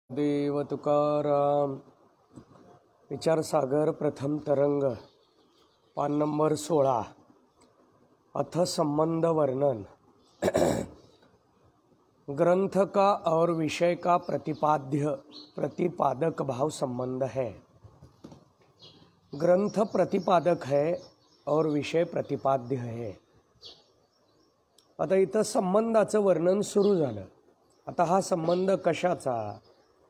देव तुकाराम विचारसागर प्रथम तरंग पान नंबर 16 अथ संबंध वर्णन। ग्रंथ का और विषय का प्रतिपादक भाव संबंध है। ग्रंथ प्रतिपादक है और विषय प्रतिपाद्य है। आता इथं संबंधाचं वर्णन सुरू झालं। आता हा संबंध कशाचा,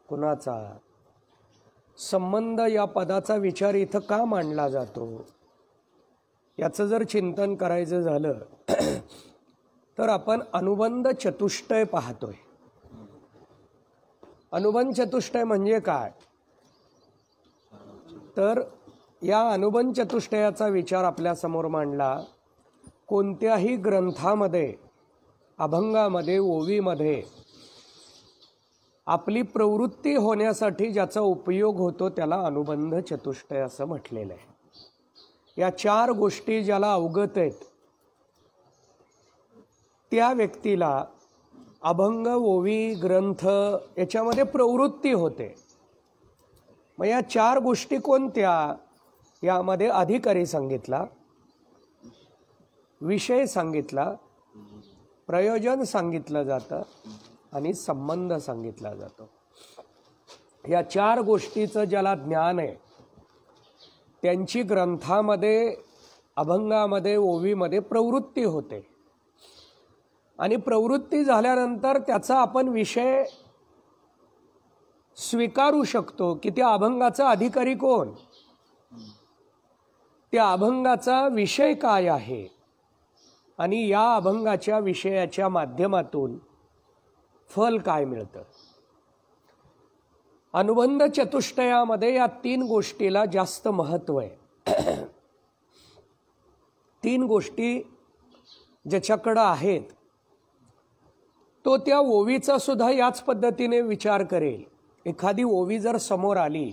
कुणाचा? संबंध या पदाचा विचार इथं का मांडला जातो याचं जर चिंतन करायचं झालं तर आपण अनुबंध चतुष्टय पाहतोय। अनुबंध चतुष्टय म्हणजे काय? तर या अनुबंध चतुष्टयाचा विचार आपल्या समोर मांडला। कोणत्याही ग्रंथामध्ये, अभंगामध्ये, ओवीमध्ये आपली प्रवृत्ती होण्यासाठी ज्याचा उपयोग होतो त्याला अनुबंध चतुष्टय असं म्हटलेलं आहे। या चार गोष्टी ज्याला अवगत आहेत त्या व्यक्तीला अभंग, ओवी, ग्रंथ याच्यामध्ये प्रवृत्ती होते। मग या चार गोष्टी कोणत्या? यामध्ये अधिकारी सांगितला, विषय सांगितला, प्रयोजन सांगितलं जातं आणि संबंध सांगितला जातो। या चार गोष्टीचं ज्याला ज्ञान आहे त्यांची ग्रंथामध्ये, अभंगामध्ये, ओवीमध्ये प्रवृत्ती होते आणि प्रवृत्ती झाल्यानंतर त्याचा आपण विषय स्वीकारू शकतो की त्या अभंगाचा अधिकारी कोण, त्या अभंगाचा विषय काय आहे आणि या अभंगाच्या विषयाच्या माध्यमातून फल काय मिळतं। अनुबंध चतुष्टयामध्ये या तीन गोष्टीला जास्त महत्त्व आहे। तीन गोष्टी ज्याच्याकडे आहेत तो त्या ओवीचा सुद्धा याच पद्धतीने विचार करेल। एखादी ओवी जर समोर आली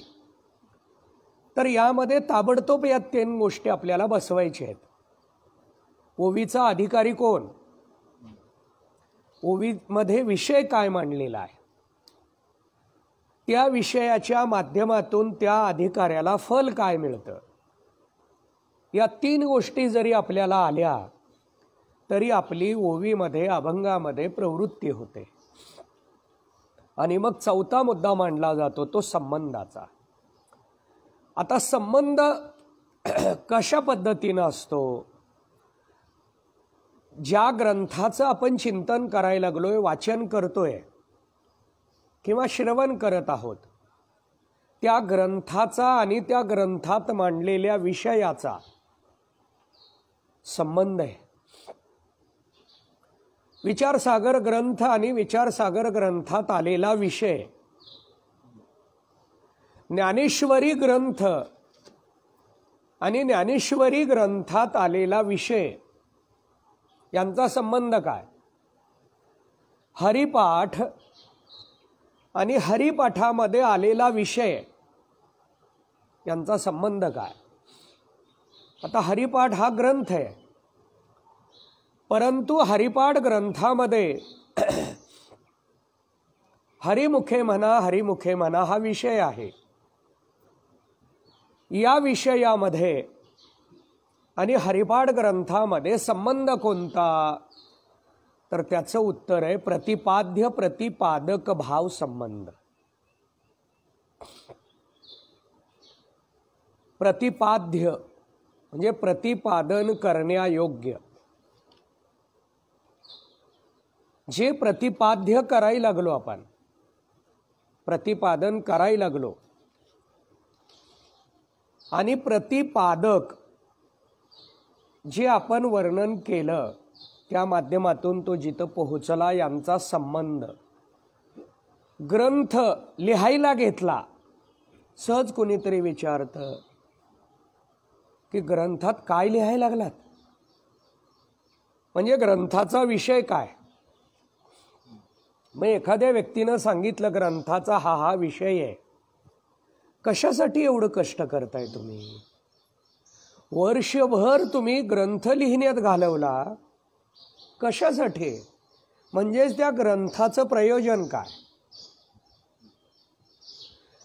तर यामध्ये ताबडतोब या तीन गोष्टी आपल्याला बसवायच्या आहेत। ओवीचा अधिकारी कोण, ओवीमध्ये विषय काय मांडलेला आहे, त्या विषयाच्या माध्यमातून त्या अधिकाऱ्याला फल काय मिळतं, या तीन गोष्टी जरी आपल्याला आल्या तरी आपली ओवीमध्ये, अभंगामध्ये प्रवृत्ती होते। आणि मग चौथा मुद्दा मांडला जातो तो संबंधाचा। आता संबंध कशा पद्धतीने असतो? ज्या ग्रंथाचं आपण चिंतन करायला लागलोय, वाचन करतोय किंवा श्रवण करत आहोत, त्या ग्रंथाचा आणि त्या ग्रंथात मांडलेल्या विषयाचा संबंध आहे। विचारसागर ग्रंथ आणि विचारसागर ग्रंथात आलेला विषय, ज्ञानेश्वरी ग्रंथ आणि ज्ञानेश्वरी ग्रंथात आलेला विषय यांचा संबंध काय? हरिपाठ आणि हरिपाठामध्ये आलेला विषय यांचा संबंध काय? आता हरिपाठ हा ग्रंथ आहे, परंतु हरिपाठ ग्रंथामध्ये हरिमुखे म्हणा हा विषय आहे। या विषयामध्ये आणि हरिपाठ ग्रंथामध्ये संबंध कोणता? तर त्याचं उत्तर आहे प्रतिपाद्य प्रतिपादक भाव संबंध। प्रतिपाद्य म्हणजे प्रतिपादन करण्यायोग्य, जे प्रतिपाद्य करायला लागलो, आपण प्रतिपादन करायला लागलो, आणि प्रतिपादक जे आपण वर्णन केलं त्या माध्यमातून तो जिथं पोहोचला यांचा संबंध। ग्रंथ लिहायला घेतला, सहज कोणीतरी विचारतं की ग्रंथात काय लिहायला लागलात, म्हणजे ग्रंथाचा विषय काय? मग एखाद्या व्यक्तीनं सांगितलं ग्रंथाचा हा विषय आहे, कशासाठी एवढं कष्ट करताय तुम्ही? वर्षभर तुम्ही ग्रंथ लिहिण्यात घालवला, कशासाठी? म्हणजेच त्या ग्रंथाचं प्रयोजन काय?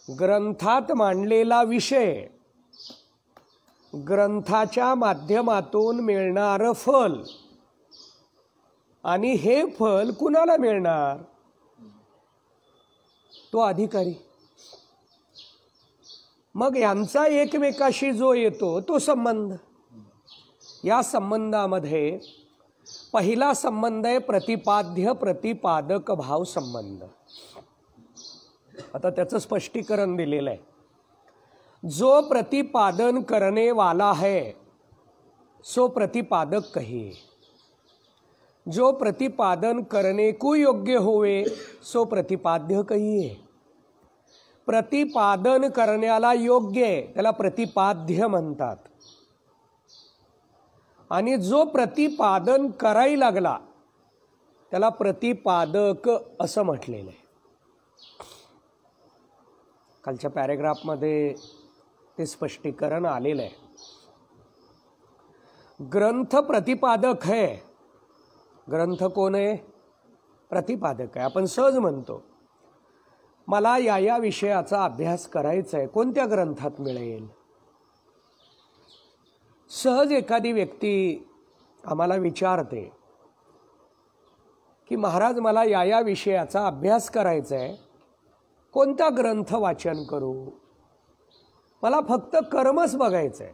ग्रंथात मांडलेला विषय, ग्रंथाच्या माध्यमातून मिळणारं फल, आणि हे फल कुणाला मिळणार? तो अधिकारी. मग यांचा एकमेकाशी जो येतो तो संबंध. या संबंधामध्ये पहिला संबंध आहे प्रतिपाद्य प्रतिपादक भाव संबंध. आता त्याचं स्पष्टीकरण दिलेलं आहे. जो प्रतिपादन करने वाला है सो प्रतिपादक कहिए, जो प्रतिपादन करने को योग्य होवे सो प्रतिपाद्य कहिए. प्रतिपादन करण्याला योग्य आहे त्याला प्रतिपाद्य म्हणतात, आणि जो प्रतिपादन करायला लागला त्याला प्रतिपादक असं म्हटलेलं आहे. खालच्या पॅरेग्राफमध्ये ते स्पष्टीकरण आलेलं आहे. ग्रंथ प्रतिपादक है. ग्रंथ कोण आहे? प्रतिपादक आहे. आपण सहज म्हणतो मला या विषयाचा अभ्यास करायचा आहे, कोणत्या ग्रंथात मिळेल? सहज एखादी व्यक्ती आम्हाला विचारते की महाराज मला या विषयाचा अभ्यास करायचा आहे, कोणता ग्रंथ वाचन करू? मला फक्त कर्मच बघायचं आहे.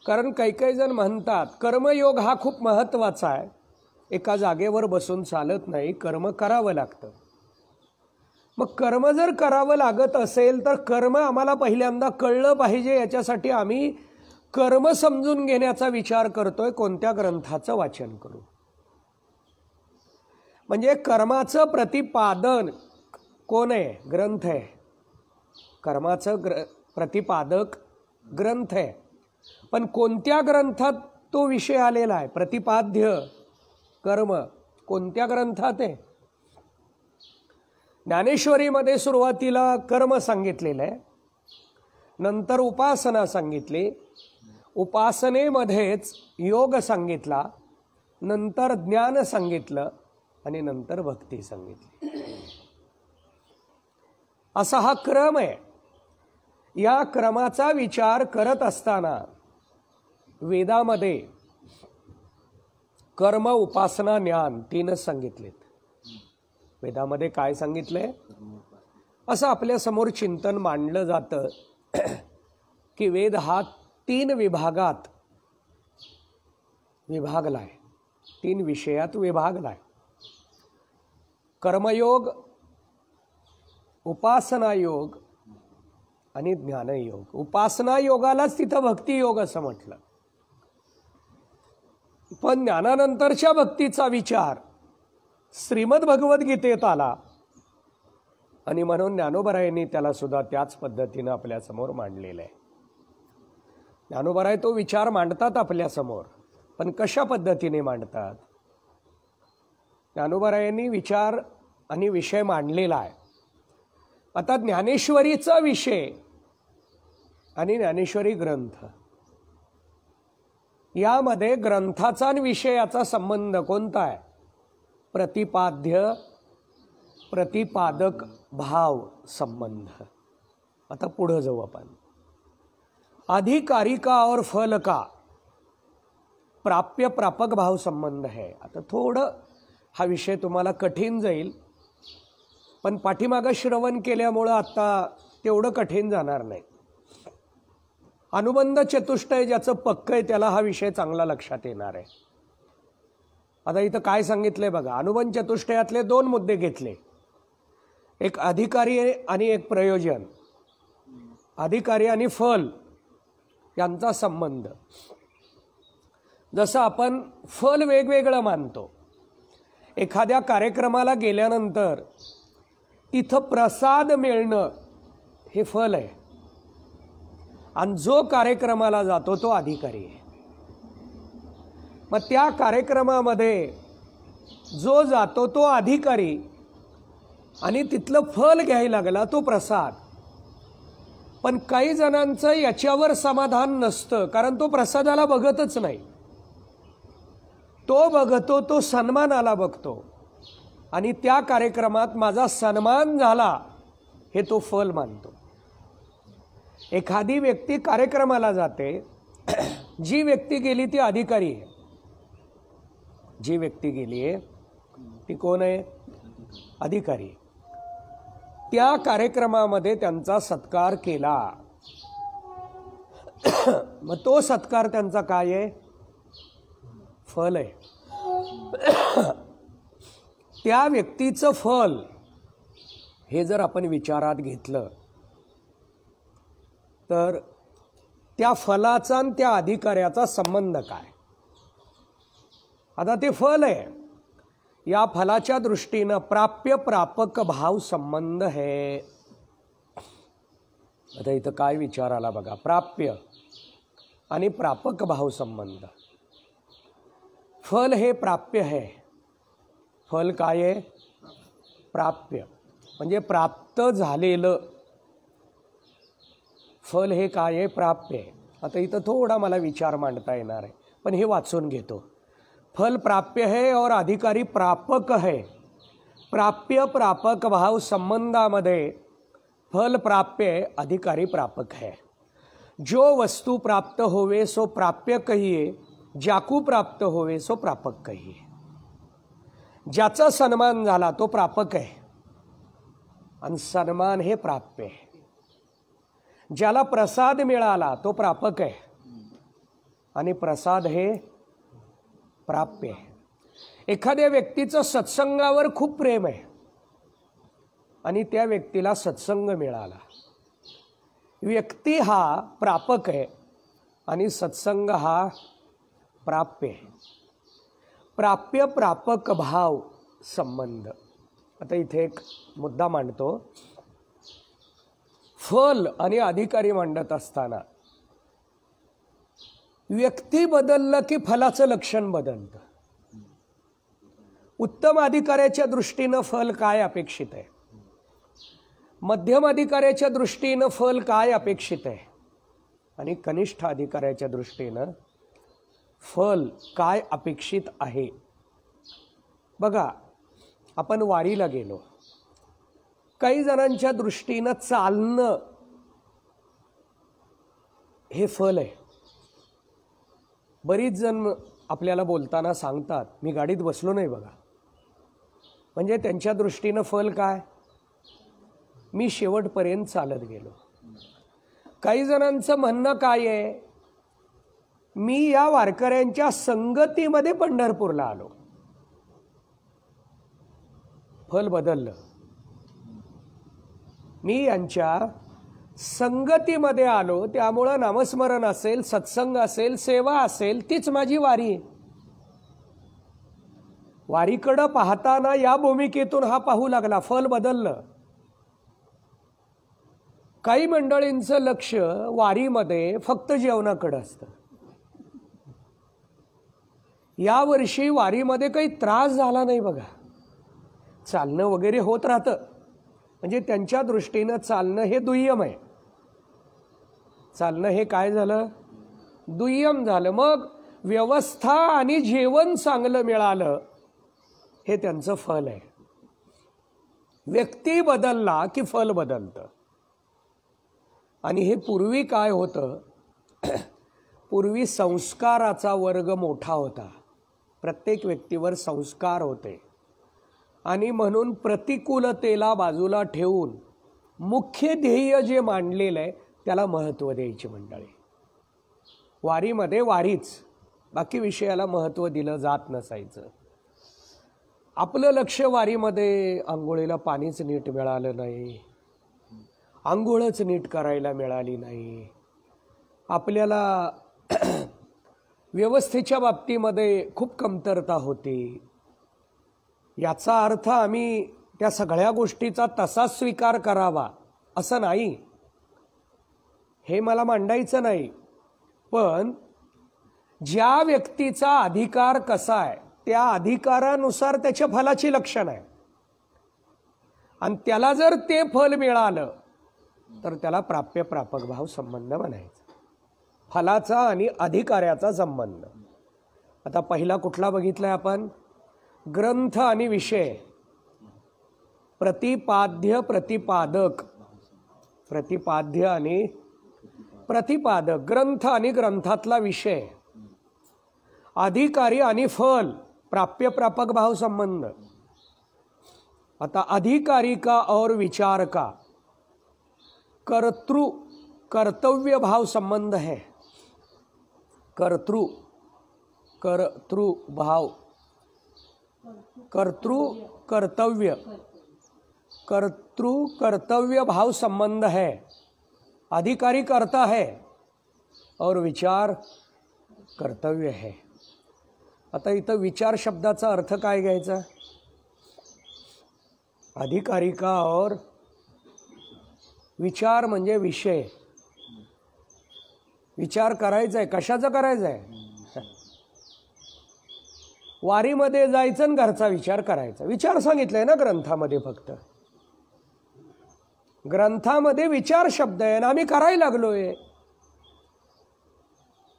कारण काही जण म्हणतात कर्मयोग हा खूप महत्त्वाचा आहे, एका जागेवर बसून चालत नाही, कर्म करावं लागतं. मग कर्म जर करावं लागत असेल तर कर्म आम्हाला पहिल्यांदा कळलं पाहिजे. याच्यासाठी आम्ही कर्म समजून घेण्याचा विचार करतोय, कोणत्या ग्रंथाचं वाचन करू. म्हणजे कर्माचं प्रतिपादन कोण आहे? ग्रंथ आहे. कर्माचं प्रतिपादक ग्रंथ आहे. पण कोणत्या ग्रंथात तो विषय आलेला आहे? प्रतिपाद्य कर्म कोणत्या ग्रंथात आहे? ज्ञानेश्वरीमध्ये सुरुवातीला कर्म सांगितलेलं आहे, नंतर उपासना सांगितली, उपासनेमध्येच योग सांगितला, नंतर ज्ञान सांगितलं, आणि नंतर भक्ती सांगितली. असा हा क्रम आहे. या क्रमाचा विचार करत असताना वेदामध्ये कर्म, उपासना, ज्ञान तीनच सांगितलेत. वेदामध्ये काय सांगितलंय? असं आपल्या समोर चिंतन मांडलं जातं की वेद हा 3 विभागात विभागलाय, 3 विषयात विभागलाय. कर्मयोग, उपासना योग आणि ज्ञानयोग. उपासना योगालाच तिथं भक्ती योग असं म्हटलं. पण ज्ञानानंतरच्या भक्तीचा विचार श्रीमद भगवद्गीतेत आला, आणि म्हणून ज्ञानोबरायांनी त्याला सुद्धा त्याच पद्धतीनं आपल्या समोर मांडलेलं आहे. ज्ञानोबराय तो विचार मांडतात आपल्या समोर, पण कशा पद्धतीने मांडतात? ज्ञानोबरायांनी विचार आणि विषय मांडलेला आहे. आता ज्ञानेश्वरीचा विषय आणि ज्ञानेश्वरी ग्रंथ, यामध्ये ग्रंथाचा आणि विषयाचा संबंध कोणता आहे? प्रतिपाद्य प्रतिपादक भाव संबंध. आता पुढे जाऊ आपण. अधिकारी का और फल का प्राप्य प्रापक भाव संबंध है. आता थोडं हा विषय तुम्हाला कठीण जाईल, पण पाठीमागं श्रवण केल्यामुळं आता तेवढं कठीण जाणार नाही. अनुबंध चतुष्टय ज्याचं पक्क आहे त्याला हा विषय चांगला लक्षात येणार आहे. आता इथं काय सांगितलंय बघा. अनुबंध चतुष्टयातले 2 मुद्दे घेतले, एक अधिकारी आणि एक प्रयोजन. अधिकारी आणि फल यांचा संबंध. जसं आपण फल वेगवेगळं मानतो. एखाद्या कार्यक्रमाला गेल्यानंतर तिथं प्रसाद मिळणं हे फल आहे, आणि जो कार्यक्रमाला जातो तो अधिकारी आहे. मग त्या कार्यक्रमामध्ये जो जातो तो अधिकारी, आणि तिथलं फल घ्यायला लागला तो प्रसाद. पण काही जणांचं याच्यावर समाधान नसतं, कारण तो प्रसादाला बघतच नाही. तो बघतो तो सन्मानाला बघतो, आणि त्या कार्यक्रमात माझा सन्मान झाला हे तो फल मानतो. एखादी व्यक्ती कार्यक्रमाला जाते, जी व्यक्ती गेली ती अधिकारी आहे. जी व्यक्ती गेली आहे ती कोण आहे? अधिकारी. त्या कार्यक्रमामध्ये त्यांचा सत्कार केला, मग तो सत्कार त्यांचा काय आहे? फल आहे. त्या व्यक्तीचं फल हे जर आपण विचारात घेतलं तर त्या फलाचा आणि त्या अधिकाऱ्याचा संबंध काय? आता ते फल आहे, या फलाच्या दृष्टीनं प्राप्य प्रापक भाव संबंध है. आता इथं काय विचार आला बघा, प्राप्य आणि प्रापक भाव संबंध. फल हे प्राप्य है. फल काय आहे? प्राप्य, म्हणजे प्राप्त झालेलं फल हे काय आहे? प्राप्य आहे. आता इथं थोडा मला विचार मांडता येणार आहे, पण हे वाचून घेतो. फल प्राप्य है और अधिकारी प्रापक है. प्राप्य प्रापक भाव संबंधामध्ये फल प्राप्य है, अधिकारी प्रापक है. जो वस्तु प्राप्त होवे सो प्राप्य कहिए, जाकू प्राप्त होवे सो प्रापक कहिए. ज्याचा सन्मान झाला तो प्रापक आहे आणि सन्मान हे प्राप्य आहे. ज्याला प्रसाद मिळाला तो प्रापक आहे आणि प्रसाद हे प्राप्य आहे. एखाद्या व्यक्तीचं सत्संगावर खूप प्रेम आहे आणि त्या व्यक्तीला सत्संग मिळाला. व्यक्ती हा प्रापक आहे आणि सत्संग हा प्राप्य आहे. प्राप्य प्रापक भाव संबंध. आता इथे एक मुद्दा मांडतो. फल आणि अधिकारी मांडत असताना व्यक्ती बदललं की फलाचं लक्षण बदलतं. उत्तम अधिकाऱ्याच्या दृष्टीनं फल काय अपेक्षित आहे? मध्यम अधिकाऱ्याच्या दृष्टीनं फल काय अपेक्षित आहे? आणि कनिष्ठ अधिकाऱ्याच्या दृष्टीनं फल काय अपेक्षित आहे? बघा, आपण वारीला गेलो, काही जणांच्या दृष्टीनं चालणं हे फल आहे. बरीच जण आपल्याला बोलताना सांगतात मी गाडीत बसलो नाही बघा, म्हणजे त्यांच्या दृष्टीनं फल काय? मी शेवटपर्यंत चालत गेलो. काही जणांचं म्हणणं काय आहे? मी या वारकऱ्यांच्या संगतीमध्ये पंढरपूरला आलो. फल बदललं. मी यांच्या संगतीमध्ये आलो, त्यामुळं नामस्मरण असेल, सत्संग असेल, सेवा असेल, तीच माझी वारी आहे. वारीकडं पाहताना या भूमिकेतून हा पाहू लागला. फल बदललं. काही मंडळींचं लक्ष वारीमध्ये फक्त जेवणाकडे असतं. यावर्षी वारीमध्ये काही त्रास झाला नाही बघा, चालणं वगैरे होत राहतं, म्हणजे त्यांच्या दृष्टीनं चालणं हे दुय्यम आहे. चालणं हे काय झालं? दुय्यम झालं. मग व्यवस्था आणि जेवण चांगलं मिळालं हे त्यांचं फल आहे. व्यक्ती बदलला की फल बदलतं. आणि हे पूर्वी काय होतं? पूर्वी संस्काराचा वर्ग मोठा होता. प्रत्येक व्यक्तीवर संस्कार होते आणि म्हणून प्रतिकूलतेला बाजूला ठेवून मुख्य ध्येय जे मांडलेलं आहे त्याला महत्त्व द्यायची मंडळी. वारीमध्ये वारीच, बाकी विषयाला महत्त्व दिलं जात नसायचं. आपलं लक्ष वारीमध्ये आंघोळीला पाणीच नीट मिळालं नाही, आंघोळच नीट करायला मिळाली नाही, आपल्याला व्यवस्थेच्या बाबतीमध्ये खूप कमतरता होती. याचा अर्थ आम्ही त्या सगळ्या गोष्टीचा तसाच स्वीकार करावा असं नाही, हे मला मांडायचं नाही. पण ज्या व्यक्तीचा अधिकार कसा आहे त्या अधिकारानुसार त्याच्या फलाची लक्षण आहे. आणि त्याला जर ते फल मिळालं तर त्याला प्राप्य प्रापक भाव संबंध म्हणायचा. फलाचा आणि अधिकाऱ्याचा संबंध. आता पहिला कुठला बघितलाय आपण? ग्रंथ आणि विषय. प्रतिपाद्य प्रतिपादक प्रतिपाद्य आणि प्रतिपादक, ग्रंथ आणि ग्रंथातला विषय, अधिकारी आणि फल, प्राप्य प्रापक भाव संबंध. आता अधिकारी का और विचार का कर्तृ कर्तव्य भाव संबंध है. कर्तृ भाव, कर्तृ कर्तव्य भाव संबंध है. अधिकारी कर्ता है और विचार कर्तव्य है. आता इथं विचार शब्दाचा अर्थ काय घ्यायचा? अधिकारी का और विचार म्हणजे विषय. विचार करायचा आहे. कशाचा करायचा आहे? वारीमध्ये जायचं आणि घरचा विचार करायचा. विचार सांगितलंय ना ग्रंथामध्ये. फक्त ग्रंथामध्ये विचार शब्द आहे आणि आम्ही करायला लागलोय.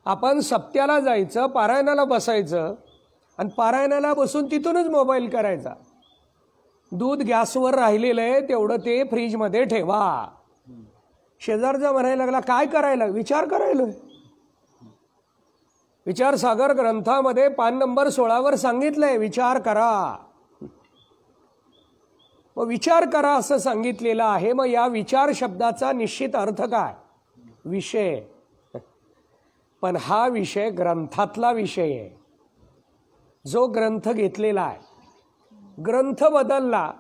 आपण सप्त्याला जायचं, पारायणाला बसायचं आणि पारायणाला बसून तिथूनच मोबाईल करायचा. दूध गॅसवर राहिलेलं आहे तेवढं ते फ्रीजमध्ये ठेवा. शेजारचा म्हणायला लागला काय करायला? विचार करायलोय. विचार सागर ग्रंथामध्ये पान नंबर 16 सांगितलंय विचार करा. मग विचार करा असं सांगितलेलं आहे. मग या विचार शब्दाचा निश्चित अर्थ काय? विषय. पण हा विषय ग्रंथातला विषय आहे, जो ग्रंथ घेतलेला आहे. ग्रंथ बदलला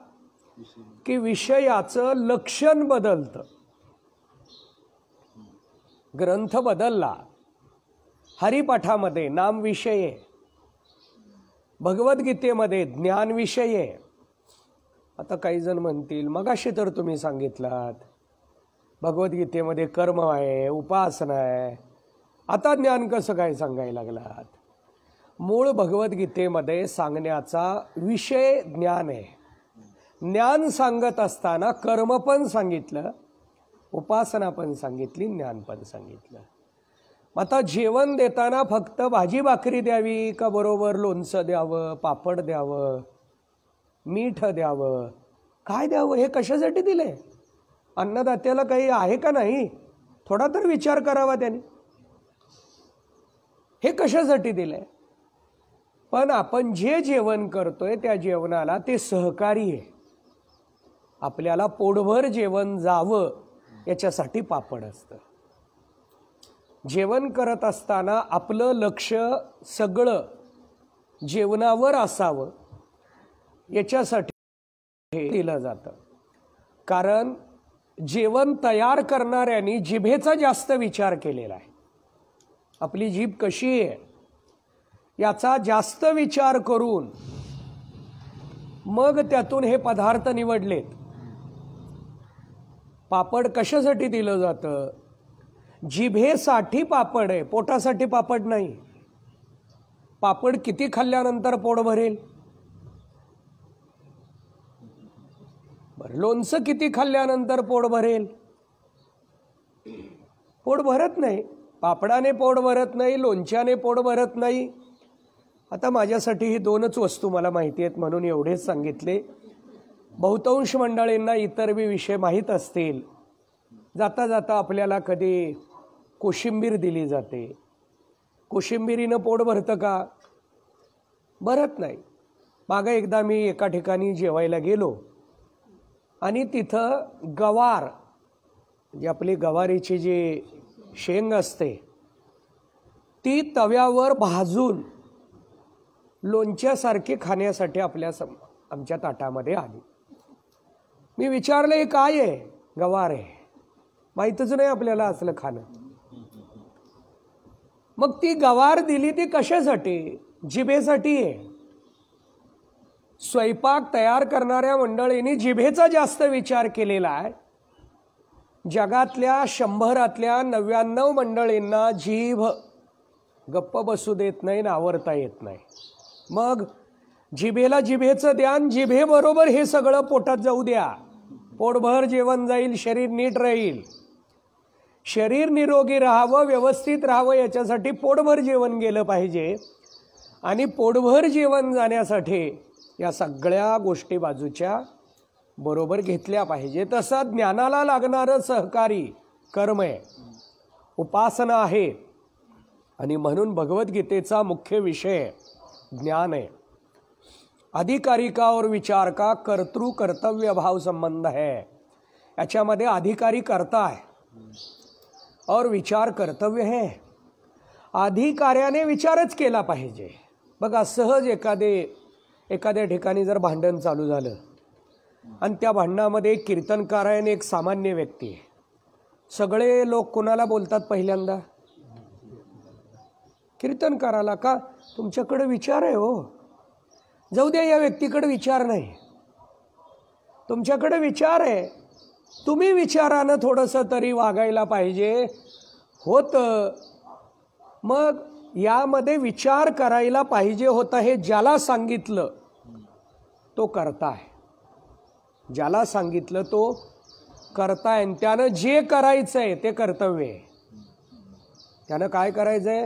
की विषयाचं लक्षण बदलतं. ग्रंथ बदलला. हरिपाठामध्ये नाम विषय आहे, भगवद्गीतेमध्ये ज्ञान विषय आहे. आता काही जण म्हणतील मगाशी तर तुम्ही सांगितलात भगवद्गीतेमध्ये कर्म आहे, उपासना आहे, आता ज्ञान कसं काय सांगायला लागलात? मूळ भगवद्गीतेमध्ये सांगण्याचा विषय ज्ञान आहे. ज्ञान सांगत असताना कर्म पण सांगितलं, उपासना पण सांगितली, ज्ञान पण सांगितलं. आता जेवण देताना फक्त भाजी भाकरी द्यावी का बरोबर लोणचं द्यावं, पापड द्यावं, मीठ द्यावं, काय द्यावं? हे कशासाठी दिले? अन्नदात्याला काही आहे का नाही? थोडा तर विचार करावा त्याने. हे कशासाठी दिलंय? पण आपण जे जेवण करतोय त्या जेवणाला ते सहकारी आहे. आपल्याला पोटभर जेवण जावं याच्यासाठी पापड असतं. जेवण करत असताना आपलं लक्ष सगळं जेवणावर असावं याच्यासाठी दिलं जातं. कारण जेवण तयार करणाऱ्यांनी जिभेचा जास्त विचार केलेला आहे. आपली जीभ कशी आहे याचा जास्त विचार करून मग त्यातून हे पदार्थ निवडलेत. पापड कशासाठी दिलं जातं? जिभेसाठी पापड आहे, पोटासाठी पापड नाही. पापड किती खाल्ल्यानंतर पोट भरेल? बरं, लोणचं किती खाल्ल्यानंतर पोट भरेल? पोट भरत नाही. पापडाने पोट भरत नाही, लोणच्याने पोट भरत नाही. आता माझ्यासाठी ही दोनच वस्तू मला माहिती आहेत म्हणून एवढेच सांगितले. बहुतांश मंडळींना इतर बी विषय माहीत असतील. जाता जाता आपल्याला कधी कोशिंबीर दिली जाते. कोशिंबीरीनं पोट भरतं का? भरत नाही. मागं एकदा मी एका ठिकाणी जेवायला गेलो आणि तिथं गवार, म्हणजे आपली गवारीची जी शेंग असते ती तव्यावर भाजून लोणच्यासारखी खाण्यासाठी आमच्या ताटामध्ये आली. मी विचारलं हे काय आहे? गवार आहे. माहीतच नाही आपल्याला असलं खाणं. मग ती गवार दिली ती कशासाठी? जिभेसाठी आहे. स्वयंपाक तयार करणाऱ्या मंडळींनी जिभेचा जास्त विचार केलेला आहे. जगातल्या 100 99 मंडळींना जीभ गप्प बसू देत नाही ना आवरता येत नाही. मग जिभेला जिभेचं ध्यान, जिभेबरोबर हे सगळं पोटात जाऊ द्या. पोटभर जेवण जाईल, शरीर नीट राहील. शरीर निरोगी राहावं, व्यवस्थित राहावं याच्यासाठी पोटभर जेवण गेलं पाहिजे. आणि पोटभर जेवण जाण्यासाठी या सगळ्या गोष्टी बाजूच्या बरोबर घेतल्या पाहिजे. तसं ज्ञानाला लागणारं सहकारी कर्म आहे, उपासना आहे. आणि म्हणून भगवद्गीतेचा मुख्य विषय ज्ञान आहे. अधिकारी का और विचार का कर्तृ कर्तव्य भाव संबंध है. याच्यामध्ये अधिकारी कर्ता है और विचार कर्तव्य है. अधिकाऱ्याने विचारच केला पाहिजे. बघा, सहज एखाद्या ठिकाणी जर भांडण चालू झालं आणि त्या भांडणामध्ये एक कीर्तनकार आहे आणि एक सामान्य व्यक्ती आहे, सगळे लोक कोणाला बोलतात पहिल्यांदा? कीर्तनकाराला. का? तुमच्याकडे विचार आहे हो. जाऊ द्या, या व्यक्तीकडे विचार नाही. तुमच्याकडे विचार आहे, तुम्ही विचारानं थोडंसं तरी वागायला पाहिजे होतं. मग यामध्ये विचार करायला पाहिजे होता हे ज्याला सांगितलं तो करता आहे. ज्याला सांगितलं तो करता आहे. त्यानं जे करायचं आहे ते कर्तव्य आहे. त्यानं काय करायचं आहे?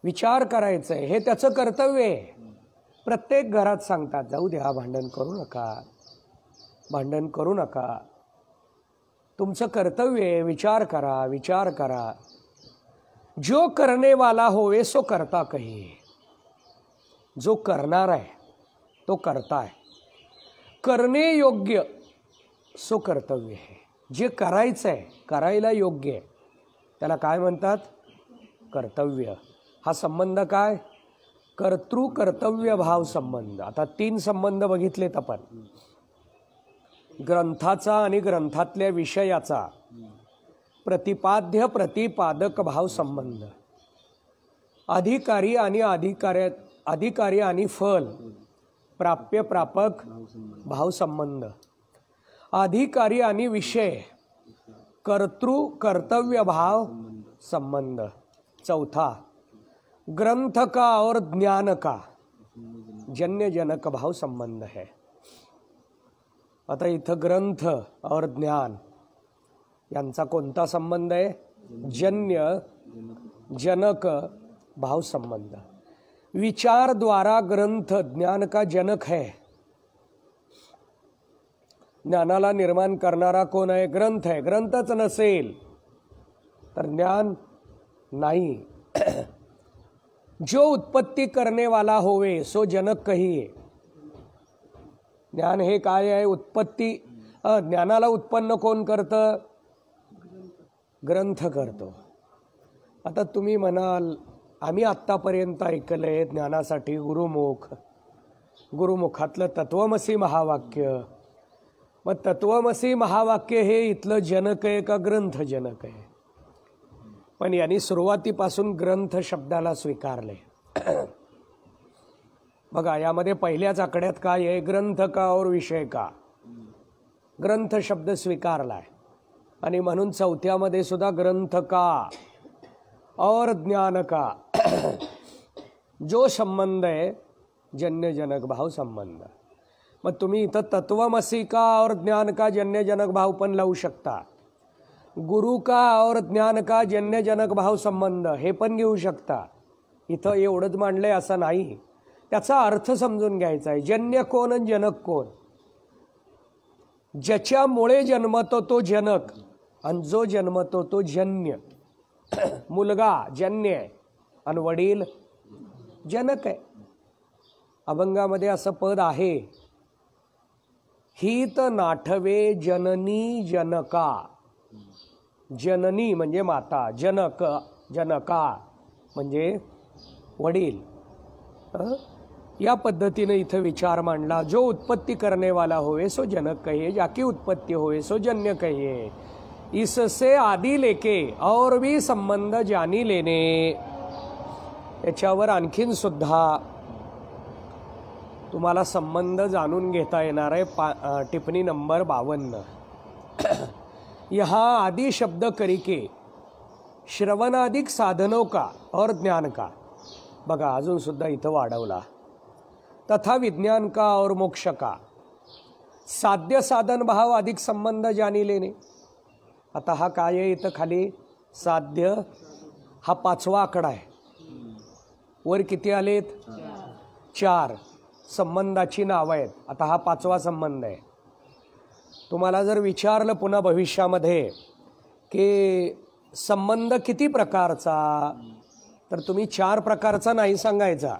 विचार करायचं आहे, हे त्याचं कर्तव्य आहे. प्रत्येक घरात सांगतात, जाऊ द्या, भांडण करू नका, भांडण करू नका. तुमचं कर्तव्य आहे, विचार करा, विचार करा. जो करने वाला होवे सो करता कहिए. जो करणार आहे तो करता आहे. करणे योग्य सो कर्तव्य आहे. जे करायचं आहे, करायला योग्य आहे, त्याला काय म्हणतात? कर्तव्य. हा संबंध काय? कर्तृ कर्तव्य भाव संबंध. आता 3 संबंध बघितलेत आपण. ग्रंथाचा आणि ग्रंथातल्या विषयाचा, प्रतिपाद्य प्रतिपादक भाव संबंध, अधिकारी आणि फल, प्राप्य प्रापक भाव संबंध, अधिकारी आणि विषय, कर्तृ कर्तव्य भाव संबंध. चौथा, ग्रंथ का और ज्ञान का जन्य जनक भाव संबंध है. आता इथं ग्रंथ और ज्ञान यांचा कोणता संबंध आहे? जन्य जनक भाव संबंध. विचार द्वारा ग्रंथ ज्ञान का जनक है. ज्ञानाला निर्माण करणारा कोण आहे? ग्रंथ आहे. ग्रंथच नसेल तर ज्ञान नाही. जो उत्पत्ति करने वाला होवे सो जनक कहिए. ज्ञान हे काय आहे? उत्पत्ती. ज्ञानाला उत्पन्न कोण करतं? ग्रंथ करतो. आता तुम्ही म्हणाल, आम्ही आत्तापर्यंत ऐकलंय ज्ञानासाठी गुरुमुख, गुरुमुखातलं तत्वमसी महावाक्य. मग तत्वमसी महावाक्य हे इथलं जनक आहे का ग्रंथ जनक आहे? पण यांनी सुरुवातीपासून ग्रंथ शब्दाला स्वीकारले. बघा, यामध्ये पहिल्याच आकड्यात काय आहे? ग्रंथ का और विषय का. ग्रंथ शब्द स्वीकारलाय. आणि म्हणून चौथ्यामध्ये सुद्धा ग्रंथ का और ज्ञान का जो संबंध आहे जन्य जनक भाव संबंध. मग तुम्ही इथं तत्वमसी का और ज्ञान का जन्य जनक भाव पण लावू शकता. गुरु का और ज्ञान का जन्य जनक भाव संबंध हे पण घेऊ शकता. इथं एवढंच मांडलंय असं नाही, त्याचा अर्थ समजून घ्यायचा आहे. जन्य कोण आणि जनक कोण? ज्याच्यामुळे जन्मतो तो जनक आणि जो जन्मतो तो जन्य. मुलगा जन्य आहे आणि वडील जनक आहे. अभंगामध्ये असं पद आहे, हित नाठवे जननी जनका. जननी म्हणजे माता, जनक जनका म्हणजे वडील. या पद्धतीने इथं विचार मांडला. जो उत्पत्ति करने वाला होवे सो जनक कहिए, जाकी उत्पत्ति होवे सो जन्य कहिए. इससे आदि लेके और भी संबंध जानी लेने. याच्यावर आणखीन सुद्धा तुम्हाला संबंध जाणून घेता येणार आहे. टिप्पणी नंबर 52. यहाँ आदि शब्द करके श्रवणाधिक साधनों का और ज्ञान का. बघा, अजून सुद्धा इथं वाढवला. तथा विज्ञान का और मोक्ष का. साध्य साधन भाव अधिक संबंध जानी लेने. आता हा काय आहे? इथं खाली साध्य हा 5वा आकडा आहे. वर किती आलेत? 4. संबंधाची नावं आहेत. आता हा 5वा संबंध आहे. तुम्हाला जर विचारलं पुन्हा भविष्यामध्ये की संबंध किती प्रकारचा, तर तुम्ही 4 प्रकारचा नाही सांगायचा,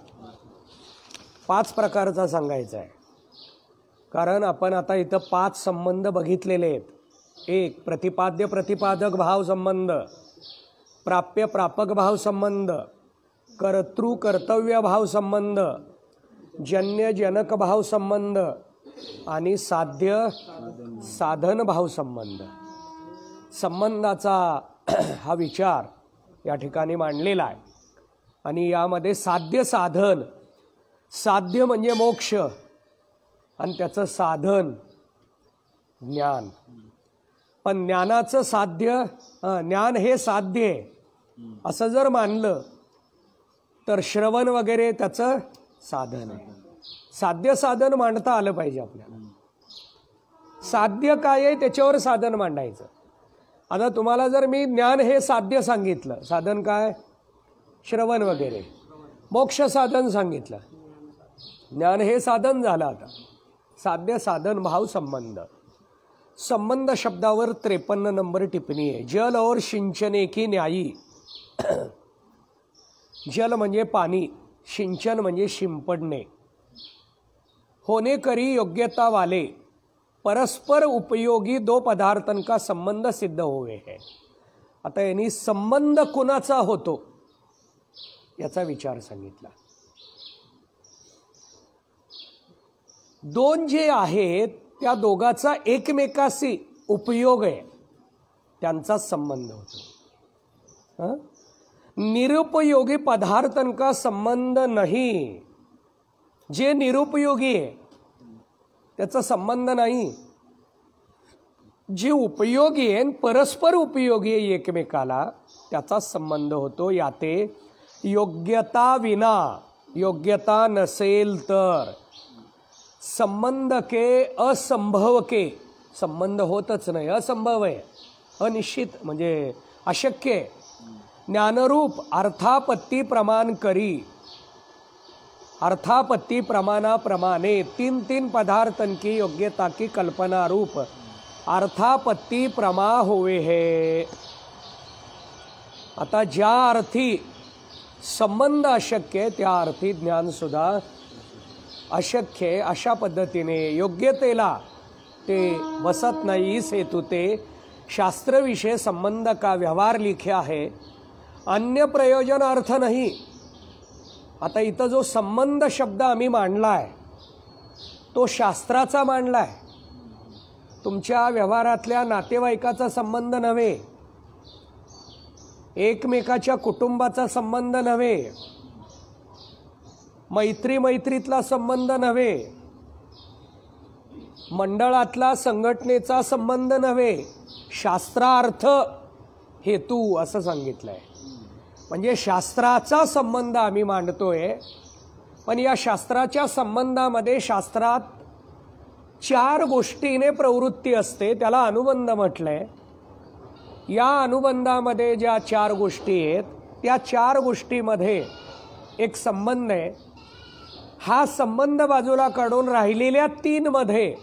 5 प्रकारचा सांगायचा आहे. कारण आपण आता इथं 5 संबंध बघितलेले आहेत. 1 प्रतिपाद्य प्रतिपादक भाव संबंध, प्राप्य प्रापक भाव संबंध, कर्तृ कर्तव्य भाव संबंध, जन्य जनक भाव संबंध आणि साध्य साधन भाव संबंध. संबंधाचा हा विचार या ठिकाणी मांडलेला आहे. आणि यामध्ये साध्य साधन, साध्य म्हणजे मोक्ष आणि त्याचं साधन ज्ञान. पण ज्ञानाचं साध्य, ज्ञान हे साध्य आहे असं जर मानलं तर श्रवण वगैरे त्याचं साधन आहे. साध्य साधन मांडता आलं पाहिजे आपल्याला. साध्य काय आहे त्याच्यावर साधन मांडायचं. आता तुम्हाला जर मी ज्ञान हे साध्य सांगितलं, साधन काय? श्रवण वगैरे. मोक्ष साधन सांगितलं, ज्ञान हे साधन झालं. आता साध्य साधन भाव संबंध. संबंध शब्दावर 53 नंबर टिप्पणी आहे. जल और सिंचने की न्यायी. जल म्हणजे पाणी, सिंचन म्हणजे शिंपडणे. होने करी योग्यता वाले परस्पर उपयोगी 2 पदार्थन का संबंध सिद्ध हुए है. आता यांनी संबंध कुणाचा होतो याचा विचार सांगितला. 2 जे आहेत त्या दोघाचा एकमेकाशी उपयोग आहे, त्यांचा संबंध होतो. निरुपयोगी पदार्थन का संबंध नाही. जे निरुपयोगी आहे त्याचा संबंध नाही. जे उपयोगी आहे, परस्पर उपयोगी आहे एकमेकाला, त्याचा संबंध होतो. याते योग्यता विना, योग्यता नसेल तर संबंध के असंभव के, संबंध होतच नाही, असंभव आहे, अनिश्चित म्हणजे अशक्य आहे. ज्ञानरूप अर्थापत्ती प्रमाण करी. अर्थापत्ती प्रमाणाप्रमाणे 3 पदार्थन की योग्यता की कल्पना रूप अर्थापत्ती प्रमा हुए है. आता ज्या अर्थी संबंध अशक्य आहे त्या अर्थी ज्ञान सुद्धा अशक्य आहे. अशा पद्धतीने योग्यतेला ते बसत नाही. इस हेतु ते शास्त्र विषय संबंध का व्यवहार लिखा है, अन्य प्रयोजन अर्थ नाही. आता इथं जो संबंध शब्द आम्ही मांडलाय तो शास्त्राचा मांडलाय. तुमच्या व्यवहारातल्या नातेवाईकाचा संबंध नव्हे, एकमेकाच्या कुटुंबाचा संबंध नव्हे, मैत्री मैत्रीतला संबंध नव्हे, मंडळातला संघटनेचा संबंध नव्हे, शास्त्रार्थ हेतू असं सांगितलंय. म्हणजे शास्त्राचा संबंध आम्ही मांडतोय. पण या शास्त्राच्या संबंधामध्ये शास्त्रात 4 गोष्टीने प्रवृत्ती असते, त्याला अनुबंध म्हटलंय. या अनुबंधामध्ये ज्या 4 गोष्टी आहेत त्या 4 गोष्टीमध्ये एक संबंध आहे. हा संबंध बाजूला काढून राहिलेल्या 3 मध्ये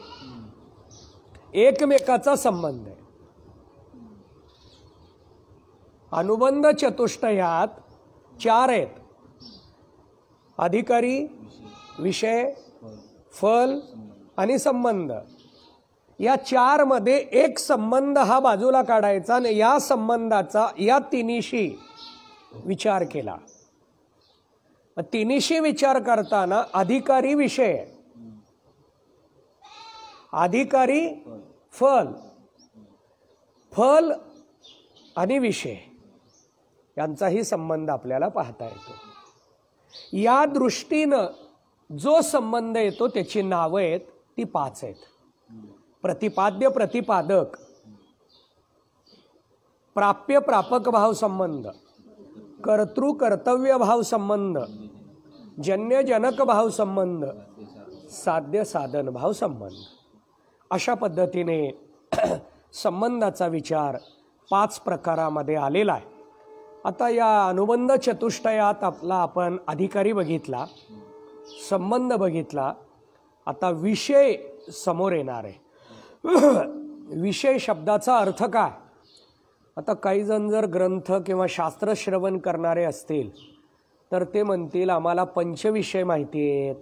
एकमेकाचा संबंध आहे. अनुबंध चतुष्टयात 4 आहेत. अधिकारी, विषय, फल आणि संबंध. या 4 मध्ये एक संबंध हा बाजूला काढायचा आणि या संबंधाचा या 3शी विचार केला. तिन्हीशी विचार करताना अधिकारी विषय, अधिकारी फल, फल आणि विषय यांचाही संबंध आपल्याला पाहता येतो. या दृष्टीनं जो संबंध येतो त्याची नावं आहेत ती 5 आहेत. प्रतिपाद्य प्रतिपादक, प्राप्य प्रापक भाव संबंध, कर्तृ कर्तव्य भाव संबंध, जन्य जनक भाव संबंध, साध्य साधन भाव संबंध. अशा पद्धतीने संबंधाचा विचार 5 प्रकारामध्ये आलेला आहे. आता या अनुबंध चतुष्टयात आपण अधिकारी बघितला. संबंध बघितला, आता विषय समोर येणार आहे. विषय शब्दाचा अर्थ काय? आता काही जण जर ग्रंथ किंवा शास्त्र श्रवण करणारे असतील तर ते म्हणतील आम्हाला पंचविषय माहिती आहेत.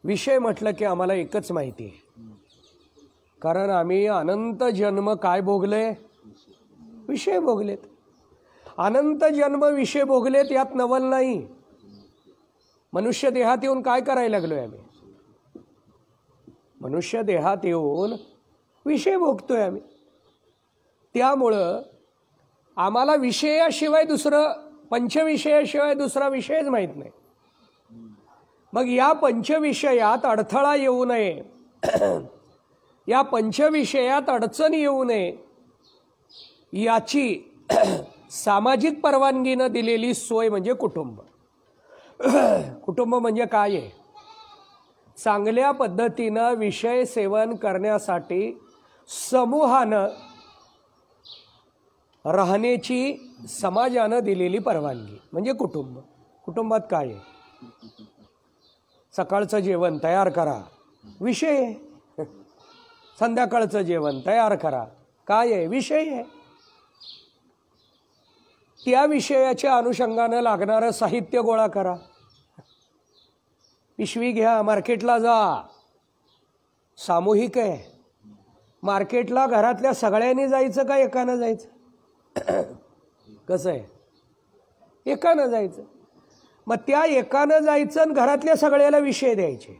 विषय म्हटलं की आम्हाला एकच माहिती आहे, कारण आम्ही अनंत जन्म काय भोगले? विषय भोगलेत. अनंत जन्म विषय भोगलेत, यात नवल नाही. मनुष्य देहात येऊन काय करायला लागलोय आम्ही? मनुष्य देहात येऊन विषय भोगतोय आम्ही. त्यामुळं आम्हाला विषयाशिवाय दुसरं, पंचविषयाशिवाय दुसरा विषयच माहीत नाही. मग या पंचविषयात अडथळा येऊ नये, या पंचविषयात अडचण येऊ नये, याची सामाजिक परवानगीनं दिलेली सोय म्हणजे कुटुंब. कुटुंब म्हणजे काय आहे? चांगल्या पद्धतीनं विषय सेवन करण्यासाठी समूहानं राहण्याची समाजानं दिलेली परवानगी म्हणजे कुटुंब. कुटुंबात काय आहे? सकाळचं जेवण तयार करा, विषय आहे. संध्याकाळचं जेवण तयार करा, काय आहे? विषय आहे. त्या विषयाच्या अनुषंगानं लागणारं साहित्य गोळा करा. पिशवी घ्या, मार्केटला जा. सामूहिक आहे. मार्केटला घरातल्या सगळ्यांनी जायचं का एकानं जायचं? कसं आहे? एकानं जायचं. मग त्या एकानं जायचं आणि घरातल्या सगळ्याला विषय द्यायचे.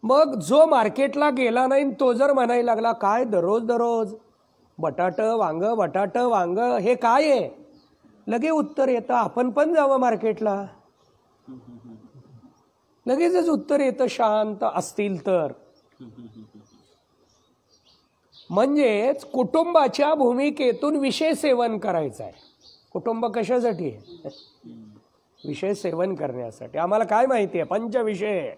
मग जो मार्केटला गेला नाही तो जर म्हणायला लागला काय दररोज दररोज बटाटं वांग बटाटं वांग हे काय आहे, लगे उत्तर येतं आपण पण जावं मार्केटला. लगेचच उत्तर येतं शांत असतील तर. म्हणजेच कुटुंबाच्या भूमिकेतून विषय सेवन करायचं आहे. कुटुंब कशासाठी आहे? विषय सेवन करण्यासाठी. आम्हाला काय माहिती आहे? पंचविषय.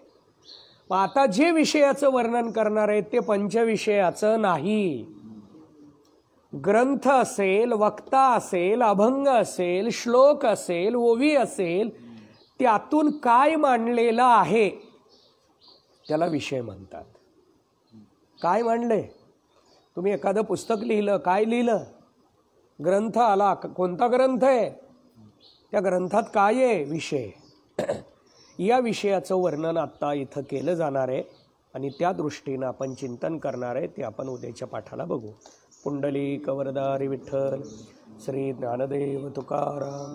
मग आता जे विषयाचं वर्णन करणार आहे ते पंचविषयाचं नाही. ग्रंथ असेल, वक्ता असेल, अभंग असेल, श्लोक असेल, ओवी असेल, त्यातून काय मांडलेलं आहे त्याला विषय म्हणतात. काय मांडले? तुम्ही एखादं पुस्तक लिहिलं, काय लिहिलं? ग्रंथ आला, कोणता ग्रंथ आहे? त्या ग्रंथात काय आहे? विषय. या विषयाचं वर्णन आत्ता इथं केलं जाणार आहे आणि त्या दृष्टीनं आपण चिंतन करणार आहे. ते आपण उद्याच्या पाठाला बघू. पुंडलिक वरदारी विठ्ठल, श्री ज्ञानदेव तुकाराम.